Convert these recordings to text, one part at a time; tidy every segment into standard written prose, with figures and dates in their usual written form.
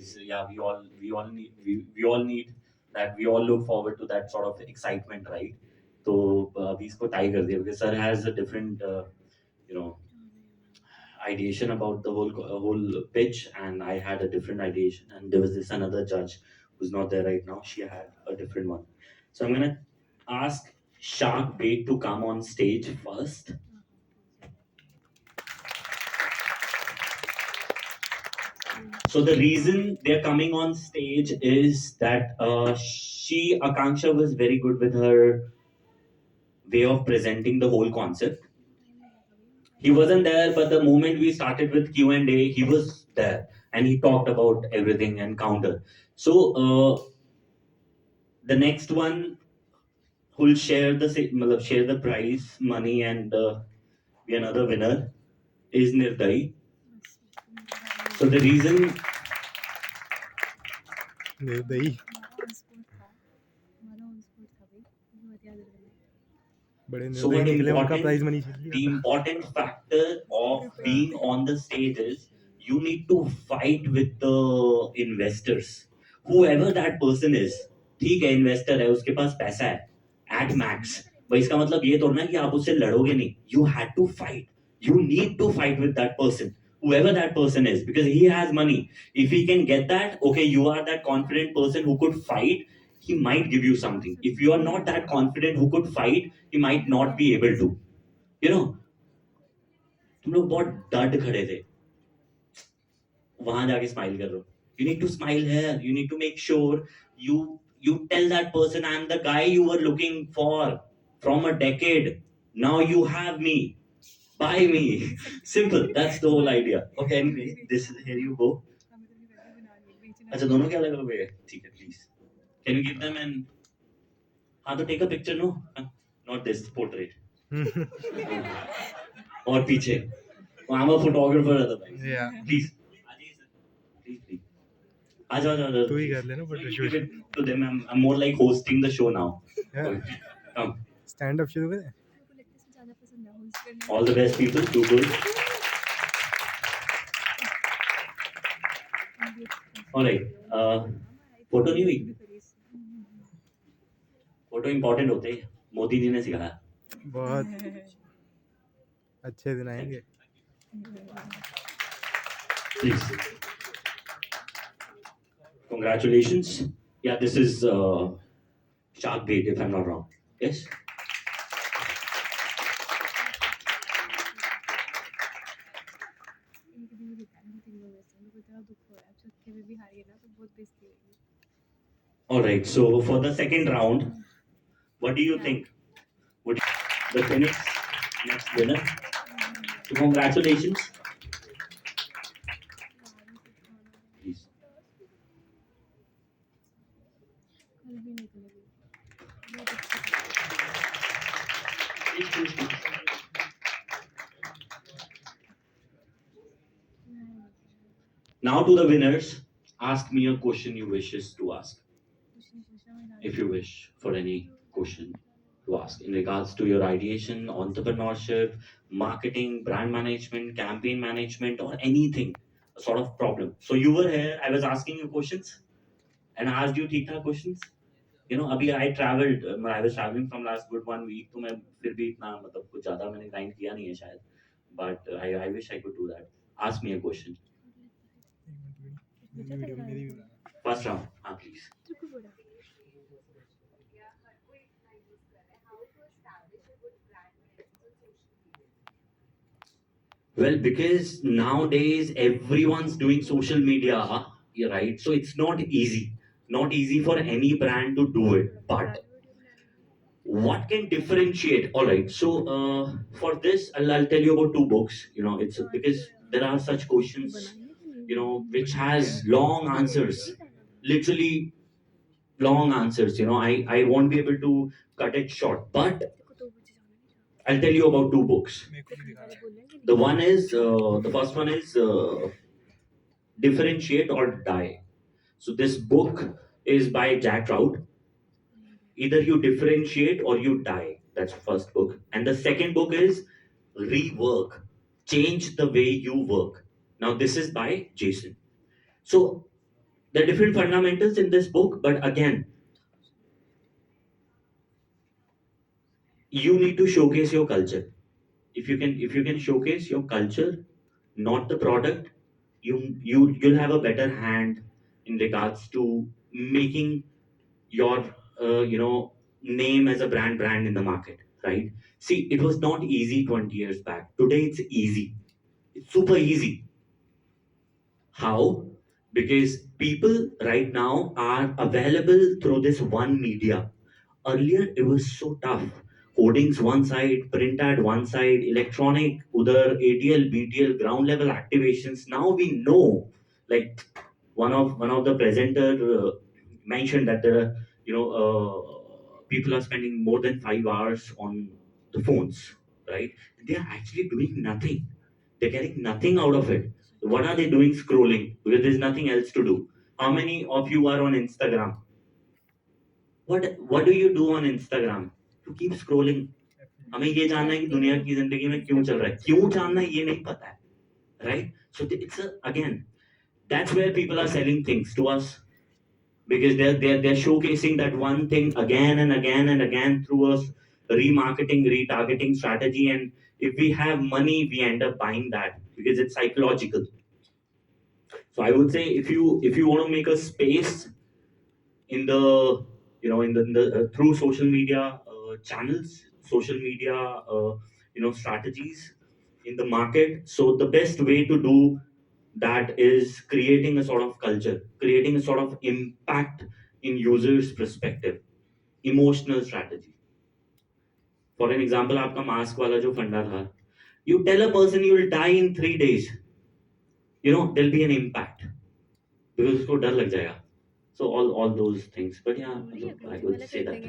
is, yeah, we all need that. We all look forward to that sort of excitement, right? So अभी इसको tie कर दिया because sir has a different you know ideation about the whole pitch, and I had a different ideation, and there was this another judge who's not there right now. She had a different one. So I'm gonna ask Shark Bait to come on stage first. So the reason they're coming on stage is that Akanksha was very good with her way of presenting the whole concept. He wasn't there, but the moment we started with Q&A, he was there and he talked about everything and counter. So the next one who'll share the prize money and be another winner is Nirdai. So the reason निर्दयी बड़े So निर्दयी what निकले, उनका important, prize money छीन the लिया था। important factor of being on the stage is you need to fight with the investors. Whoever that person is, ठीक है इन्वेस्टर है उसके पास पैसा है at max, भाई इसका मतलब ये थोड़ा ना कि आप उससे लड़ोगे नहीं. You had to fight. You need to fight with that person, whoever that person is, because he has money. If he can get that, okay, you are that confident person who could fight. He might give you something. If you are not that confident who could fight, he might not be able to. You know, तुम लोग बहुत डट खड़े थे, वहां जाके smile कर रहे हो. You need to smile here. You need to make sure you tell that person, I'm the guy you were looking for from a decade. Now you have me. Buy me. Simple. That's the whole idea. Okay. Anyway, here you go. अच्छा दोनों क्या अलग अलग है? ठीक है, please. Can you give them an? हाँ तो take a picture, no? Not this portrait. और पीछे. I'm a photographer otherwise. Yeah. Please. Please. आ जाओ. तू ही कर लेना photoshoot. To them, I'm more like hosting the show now. Okay. Come. Stand up शुरू करें। All the best, people. Do good. All right. Photo नहीं हुई. फोटो इंपॉर्टेंट होते हैं, मोदी जी ने सिखाया. बहुत अच्छे दिन आएंगे। Please. Congratulations. Yeah, this is Shark Bait, if I'm not wrong. Yes. All right. So for the second round, what do you think? Would the Phoenix next winner? So congratulations. Please. Please. Now to the winners, ask me a question you wishes to ask. If you wish for any question to ask in regards to your ideation, entrepreneurship, marketing, brand management, campaign management, or anything, a sort of problem. So you were here, I was asking you questions and I asked you ठीक-ठाक questions. You know, अभी I traveled, I was traveling from last good 1 week, तो मैं फिर भी इतना मतलब कुछ ज़्यादा मैंने grind किया नहीं है शायद. But I wish I could do that. Ask me a question. First round, please. Well, because nowadays everyone's doing social media, you're right? So it's not easy for any brand to do it. But what can differentiate? All right. So for this, I'll tell you about 2 books. You know, it's because there are such questions, you know, which has long answers, literally long answers. You know, I won't be able to cut it short, but I'll tell you about 2 books. The first one is Differentiate or Die. So this book is by Jack Trout. Either you differentiate or you die. That's the first book. And the second book is Rework. Change the way you work. Now this is by Jason. So There are different fundamentals in this book, but again, you need to showcase your culture. If you can showcase your culture, not the product, you'll have a better hand in regards to making your name as a brand in the market, right? See, it was not easy 20 years back. Today it's easy. It's super easy. How? Because people right now are available through this one media. Earlier, it was so tough. Hoardings one side, print ad one side, electronic, other ATL, BTL, ground level activations. Now we know, like one of the presenter mentioned that people are spending more than 5 hours on the phones, right? They are actually doing nothing. They're getting nothing out of it. What are they doing? Scrolling because there's nothing else to do. How many of you are on Instagram? What do you do on Instagram? You keep scrolling. हमें ये जानना है कि दुनिया की जिंदगी में क्यों चल रहा है, क्यों जानना है ये नहीं पता है, right? So it's again, that's where people are selling things to us, because they're showcasing that one thing again and again and again through a remarketing, retargeting strategy. And if we have money, we end up buying that because it's psychological. So I would say, if you want to make a space in the through social media channels, social media strategies in the market, so the best way to do that is creating a sort of culture, creating a sort of impact in users perspective, emotional strategy. For an example, आपका mask वाला जो फंडा था, you tell a person you will die in 3 days, there'll be an impact because उसको डर लग जाएगा. So all those things. But yeah, I would say that.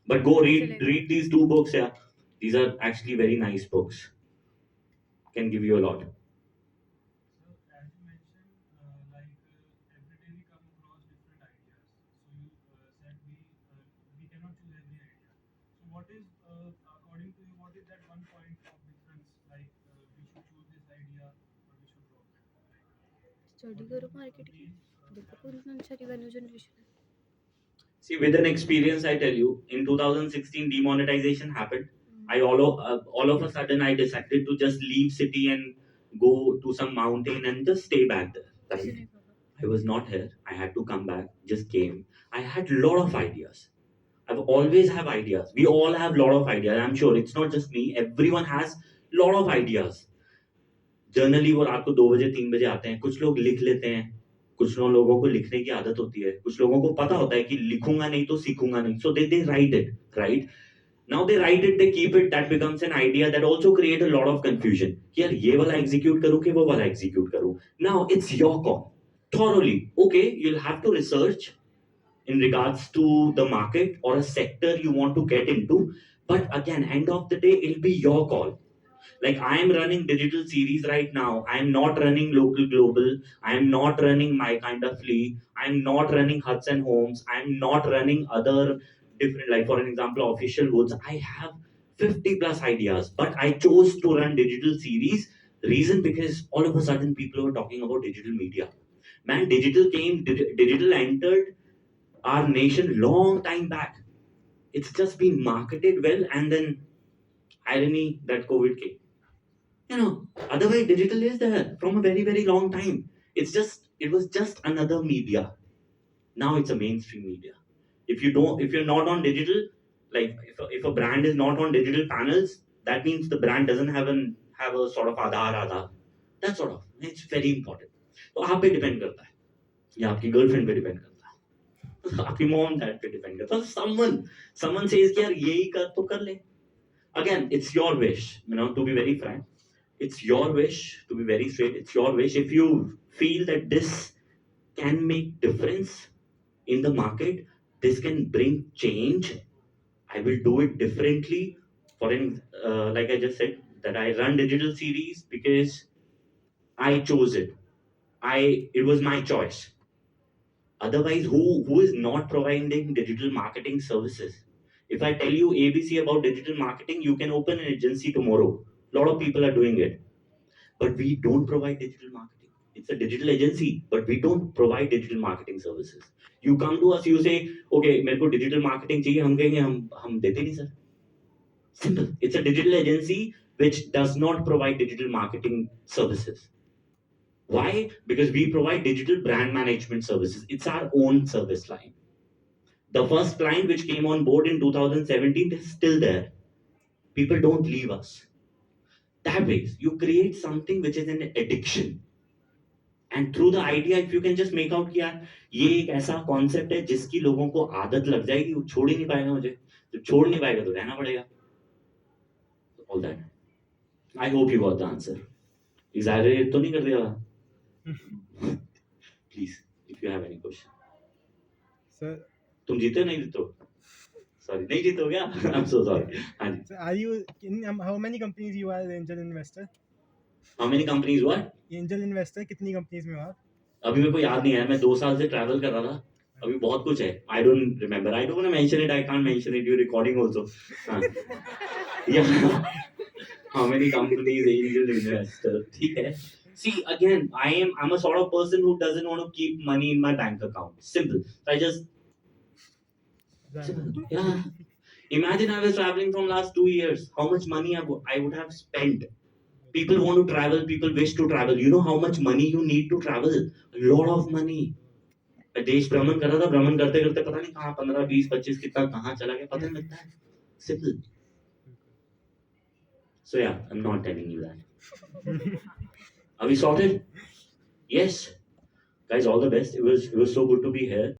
But go read these two books. Yeah, these are actually very nice books. Can give you a lot. Study करो marketing, देखो कौन सा अच्छा revenue generation है. See, with an experience, I tell you, in 2016, demonetization happened. All of a sudden, I decided to just leave city and go to some mountain and just stay back there. Right? I was not here. I had to come back. Just came. I had a lot of ideas. I've always have ideas. We all have a lot of ideas. I'm sure it's not just me. Everyone has a lot of ideas. Generally, वो रात को 2 बजे 3 बजे आते हैं. कुछ लोग लिख लेते हैं. कुछ लोगों को लिखने की आदत होती है. कुछ लोगों को पता होता है कि लिखूंगा नहीं तो सीखूंगा नहीं. So they write it, right? Now they write it, they keep it. That becomes an idea that also create a lot of confusion. कि यार ये वाला execute करूँ कि वो वाला execute करूँ. Now it's your call. Thoroughly, okay, you'll have to research in regards to the market or a sector you want to get into. But again, end of the day, it'll be your call. Like, I am running digital series right now. I am not running local global. I am not running my kind of flea. I am not running huts and homes. I am not running other different, like for an example, official woods. I have 50 plus ideas, but I chose to run digital series. Reason, because all of a sudden people were talking about digital media. Man, digital entered our nation long time back. It's just been marketed well, and then irony that COVID came. Otherwise digital is there from a very, very long time. It was just another media. Now it's a mainstream media. If you're not on digital, like if a brand is not on digital panels, that means the brand doesn't have a sort of Aadhaar. That sort of, it's very important. तो आप पे depend करता है, या आपकी girlfriend पे depend करता है, आपकी मॉम डैड पे डिपेंड करता है. Someone says कि यार यही कर तो कर ले. Again, it's your wish, to be very frank. It's your wish, to be very straight. It's your wish. If you feel that this can make difference in the market, this can bring change, I will do it differently. Like I just said, that I run digital series because I chose it. It was my choice. Otherwise, who is not providing digital marketing services? If I tell you ABC about digital marketing, you can open an agency tomorrow. A lot of people are doing it, but we don't provide digital marketing. It's a digital agency, but we don't provide digital marketing services. You come to us, you say, okay, मेरे को digital marketing चाहिए, हम कहेंगे हम देते नहीं sir. Simple. It's a digital agency which does not provide digital marketing services. Why? Because we provide digital brand management services. It's our own service line. The first client which came on board in 2017 is still there. People don't leave us. That way, you create something which is an addiction. And through the idea if you can just make out कि यार ये एक ऐसा concept है जिसकी लोगों को आदत लग जाएगी, वो छोड़ ही नहीं पाएगा मुझे, जब छोड़ नहीं पाएगा तो रहना पड़ेगा. All that. I hope you got the answer. Exaggerate तो नहीं कर दिया please if you have any question. Sir, तुम जीते नहीं जीतो? सॉरी नहीं जीतो क्या? I am so sorry. हाँ जी. sir, are you in how many companies you are angel investor? How many companies हुआ? Angel investor कितनी कंपनीज में हो आप? अभी मेरे को याद नहीं है, मैं 2 साल से ट्रैवल कर रहा था. अभी बहुत कुछ है. I don't remember. I don't want to mention it. I can't mention it. You recording also. Yeah how many companies angel investor. ठीक है. See again, I'm a sort of person who doesn't want to keep money in my bank account. Simple. So I just simple. Yeah. Imagine I was traveling from last 2 years. How much money I would have spent. People want to travel. People wish to travel. You know how much money you need to travel? A lot of money. मैं देश भ्रमण कर रहा था. भ्रमण करते करते पता नहीं कहाँ 15, 20, 25 कितना कहाँ चला गया पता नहीं लगता है. Simple. So yeah, I'm not telling you that. Are we sorted? Yes. Guys, all the best. It was so good to be here.